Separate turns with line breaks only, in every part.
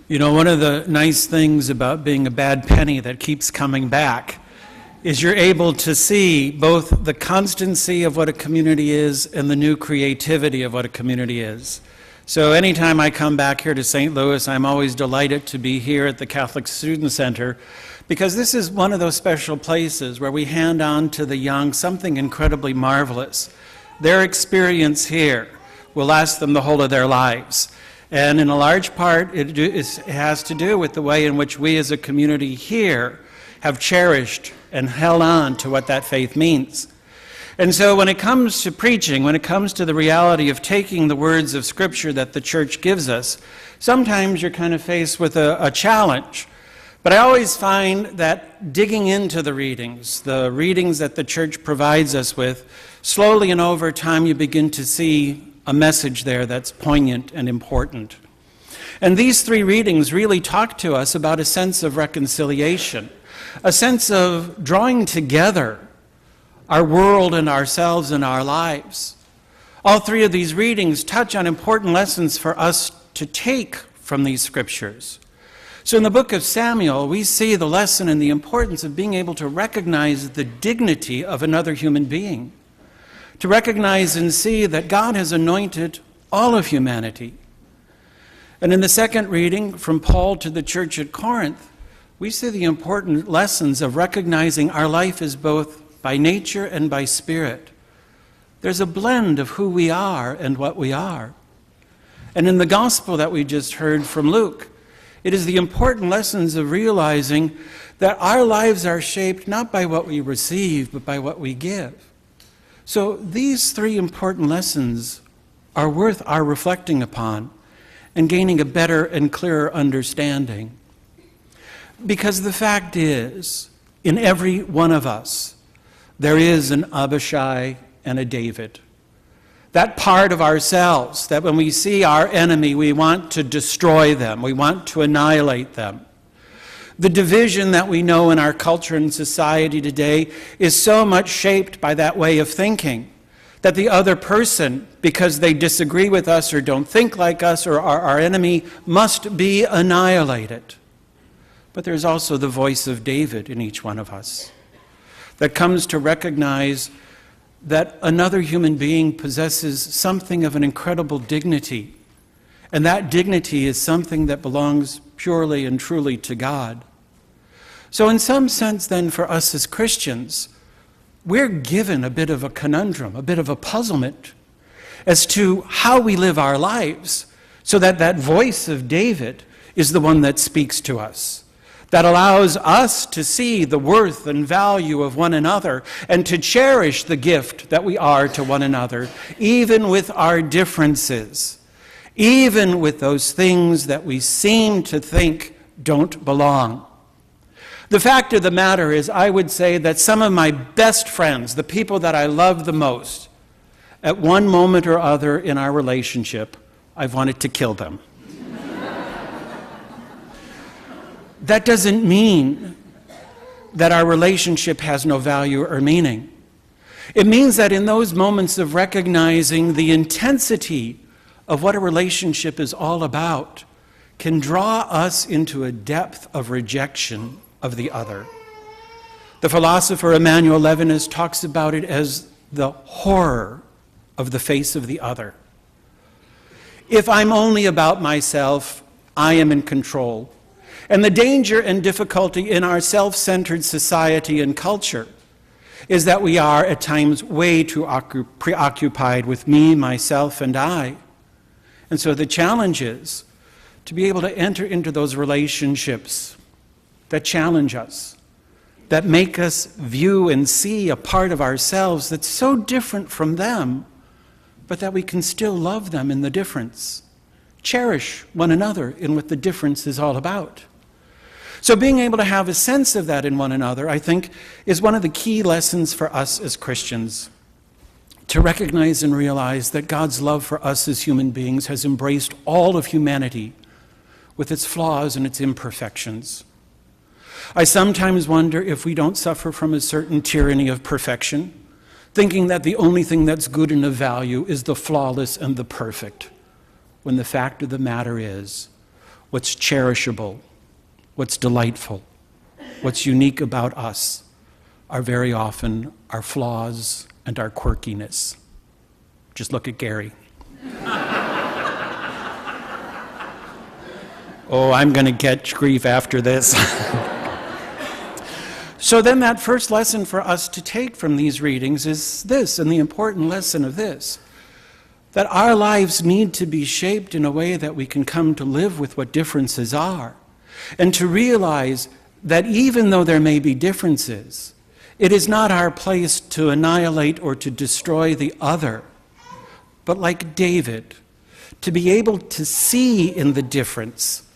You know, one of the nice things about being a bad penny that keeps coming back is you're able to see both the constancy of what a community is and the new creativity of what a community is. So anytime I come back here to St. Louis, I'm always delighted to be here at the Catholic Student Center, because this is one of those special places where we hand on to the young something incredibly marvelous. Their experience here will last them the whole of their lives. And in a large part, it has to do with the way in which we as a community here have cherished and held on to what that faith means. And so when it comes to preaching, when it comes to the reality of taking the words of Scripture that the church gives us, sometimes you're kind of faced with a challenge. But I always find that digging into the readings that the church provides us with, slowly and over time you begin to see a message there that's poignant and important. And these three readings really talk to us about a sense of reconciliation, a sense of drawing together our world and ourselves and our lives. All three of these readings touch on important lessons for us to take from these scriptures. So in the book of Samuel, we see the lesson and the importance of being able to recognize the dignity of another human being, to recognize and see that God has anointed all of humanity. And in the second reading from Paul to the church at Corinth, we see the important lessons of recognizing our life is both by nature and by spirit. There's a blend of who we are and what we are. And in the gospel that we just heard from Luke, it is the important lessons of realizing that our lives are shaped not by what we receive, but by what we give. So these three important lessons are worth our reflecting upon and gaining a better and clearer understanding. Because the fact is, in every one of us, there is an Abishai and a David. That part of ourselves that when we see our enemy, we want to destroy them, we want to annihilate them. The division that we know in our culture and society today is so much shaped by that way of thinking, that the other person, because they disagree with us or don't think like us or are our enemy, must be annihilated. But there's also the voice of David in each one of us that comes to recognize that another human being possesses something of an incredible dignity, and that dignity is something that belongs purely and truly to God. So in some sense then for us as Christians, we're given a bit of a conundrum, a bit of a puzzlement as to how we live our lives so that that voice of David is the one that speaks to us, that allows us to see the worth and value of one another and to cherish the gift that we are to one another, even with our differences, even with those things that we seem to think don't belong. The fact of the matter is, I would say that some of my best friends, the people that I love the most, at one moment or other in our relationship, I've wanted to kill them. That doesn't mean that our relationship has no value or meaning. It means that in those moments of recognizing the intensity of what a relationship is all about can draw us into a depth of rejection of the other. The philosopher Emmanuel Levinas talks about it as the horror of the face of the other. If I'm only about myself, I am in control. And the danger and difficulty in our self-centered society and culture is that we are at times way too preoccupied with me, myself, and I. And so the challenge is to be able to enter into those relationships that challenge us, that make us view and see a part of ourselves that's so different from them, but that we can still love them in the difference. Cherish one another in what the difference is all about. So being able to have a sense of that in one another, I think, is one of the key lessons for us as Christians. To recognize and realize that God's love for us as human beings has embraced all of humanity with its flaws and its imperfections. I sometimes wonder if we don't suffer from a certain tyranny of perfection, thinking that the only thing that's good and of value is the flawless and the perfect, when the fact of the matter is, what's cherishable, what's delightful, what's unique about us are very often our flaws and our quirkiness. Just look at Gary. Oh, I'm going to get grief after this. So then that first lesson for us to take from these readings is this, and the important lesson of this, that our lives need to be shaped in a way that we can come to live with what differences are, and to realize that even though there may be differences, it is not our place to annihilate or to destroy the other, but like David, to be able to see in the difference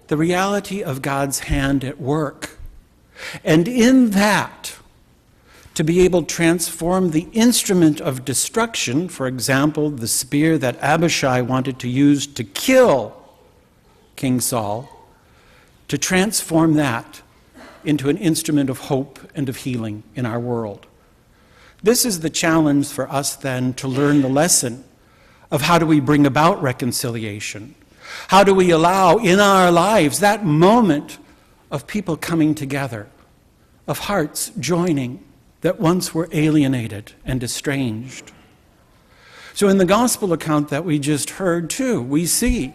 the reality of God's hand at work. And in that, to be able to transform the instrument of destruction, for example, the spear that Abishai wanted to use to kill King Saul, to transform that into an instrument of hope and of healing in our world. This is the challenge for us then to learn the lesson of how do we bring about reconciliation? How do we allow in our lives that moment of people coming together, of hearts joining that once were alienated and estranged? So in the gospel account that we just heard too, we see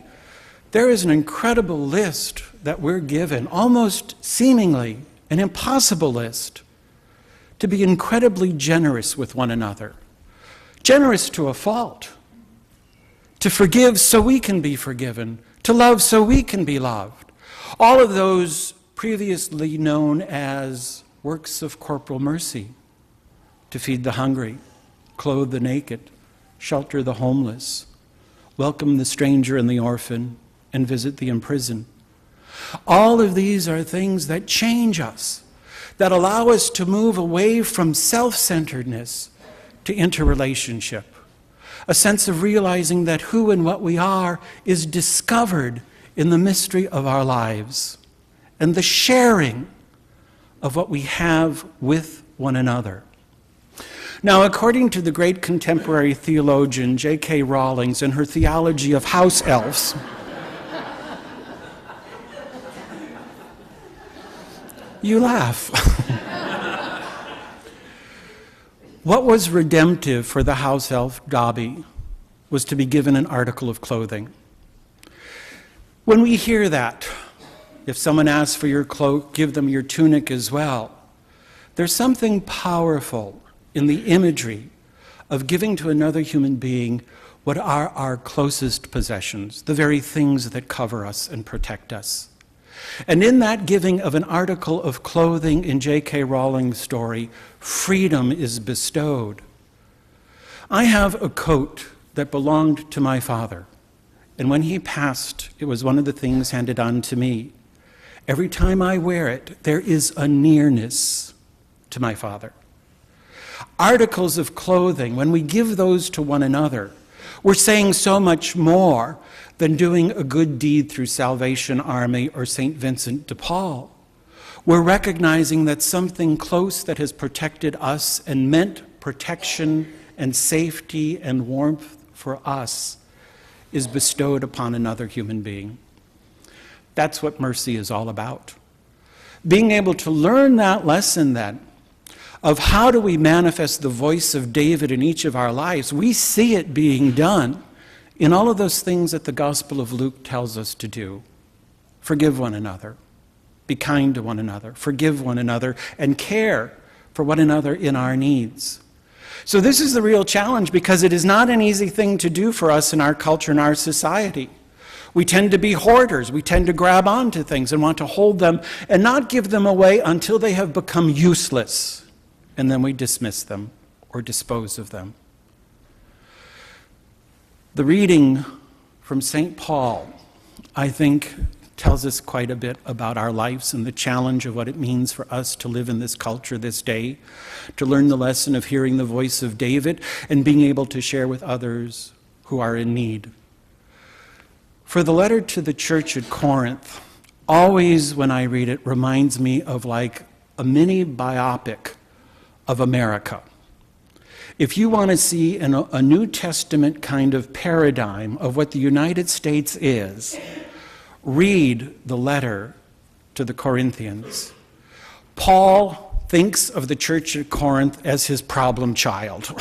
there is an incredible list that we're given, almost seemingly an impossible list, to be incredibly generous with one another, generous to a fault, to forgive so we can be forgiven, to love so we can be loved. All of those previously known as works of corporal mercy, to feed the hungry, clothe the naked, shelter the homeless, welcome the stranger and the orphan, and visit the imprisoned. All of these are things that change us, that allow us to move away from self-centeredness to interrelationship. A sense of realizing that who and what we are is discovered in the mystery of our lives and the sharing of what we have with one another. Now, according to the great contemporary theologian J.K. Rowling in her theology of house elves, you laugh. What was redemptive for the house elf Dobby was to be given an article of clothing. When we hear that, if someone asks for your cloak, give them your tunic as well. There's something powerful in the imagery of giving to another human being what are our closest possessions, the very things that cover us and protect us. And in that giving of an article of clothing in J.K. Rowling's story, freedom is bestowed. I have a coat that belonged to my father, and when he passed, it was one of the things handed on to me. Every time I wear it, there is a nearness to my father. Articles of clothing, when we give those to one another, we're saying so much more than doing a good deed through Salvation Army or St. Vincent de Paul. We're recognizing that something close that has protected us and meant protection and safety and warmth for us is bestowed upon another human being. That's what mercy is all about. Being able to learn that lesson then of how do we manifest the voice of David in each of our lives, we see it being done in all of those things that the Gospel of Luke tells us to do. Forgive one another, be kind to one another, forgive one another, and care for one another in our needs. So this is the real challenge, because it is not an easy thing to do for us in our culture and our society. We tend to be hoarders. We tend to grab onto things and want to hold them and not give them away until they have become useless, and then we dismiss them or dispose of them. The reading from St. Paul, I think, tells us quite a bit about our lives and the challenge of what it means for us to live in this culture this day, to learn the lesson of hearing the voice of David and being able to share with others who are in need. For the letter to the church at Corinth, always when I read it, reminds me of like a mini biopic of America. If you want to see a New Testament kind of paradigm of what the United States is, read the letter to the Corinthians, Paul thinks of the church at Corinth as his problem child.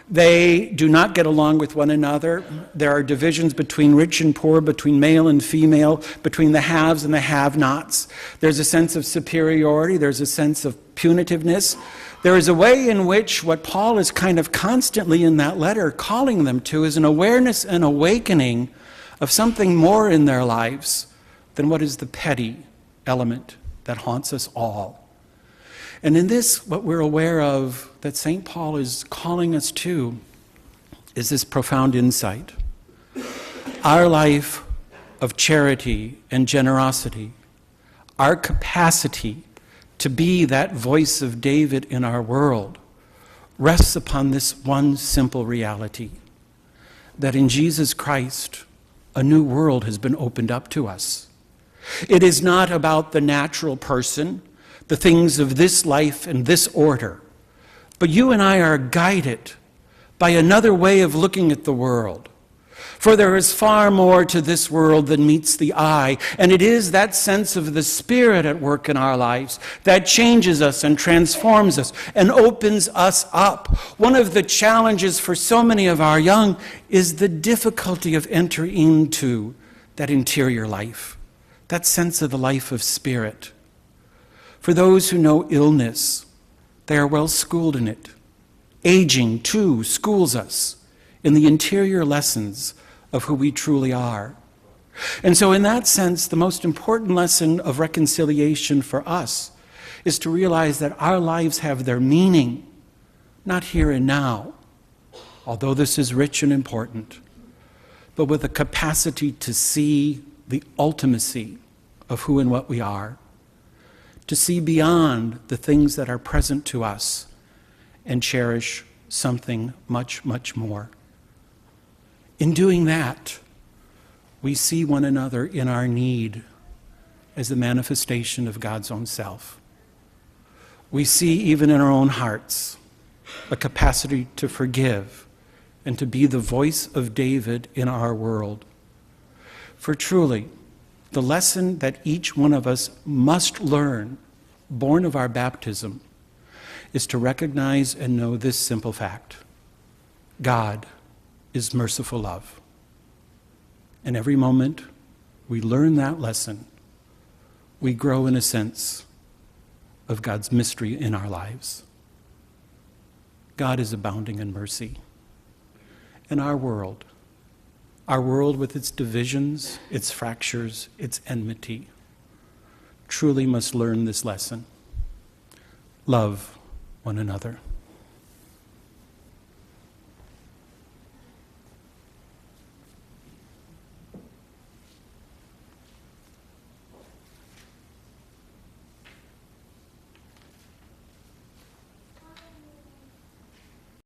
They do not get along with one another. There are divisions between rich and poor, between male and female, between the haves and the have-nots. There's a sense of superiority. There's a sense of punitiveness. There is a way in which what Paul is kind of constantly in that letter calling them to is an awareness and awakening of something more in their lives than what is the petty element that haunts us all. And in this, what we're aware of that St. Paul is calling us to is this profound insight. Our life of charity and generosity, our capacity to be that voice of David in our world, rests upon this one simple reality, that in Jesus Christ, a new world has been opened up to us. It is not about the natural person, the things of this life and this order. But you and I are guided by another way of looking at the world. For there is far more to this world than meets the eye, and it is that sense of the Spirit at work in our lives that changes us and transforms us and opens us up. One of the challenges for so many of our young is the difficulty of entering into that interior life, that sense of the life of Spirit. For those who know illness, they are well schooled in it. Aging, too, schools us in the interior lessons of who we truly are. And so in that sense, the most important lesson of reconciliation for us is to realize that our lives have their meaning, not here and now, although this is rich and important, but with a capacity to see the ultimacy of who and what we are, to see beyond the things that are present to us and cherish something much, much more. In doing that, we see one another in our need as the manifestation of God's own self. We see even in our own hearts a capacity to forgive and to be the voice of David in our world. For truly, the lesson that each one of us must learn, born of our baptism, is to recognize and know this simple fact: God is merciful love. And every moment we learn that lesson, we grow in a sense of God's mystery in our lives. God is abounding in mercy. And our world with its divisions, its fractures, its enmity, truly must learn this lesson. Love one another.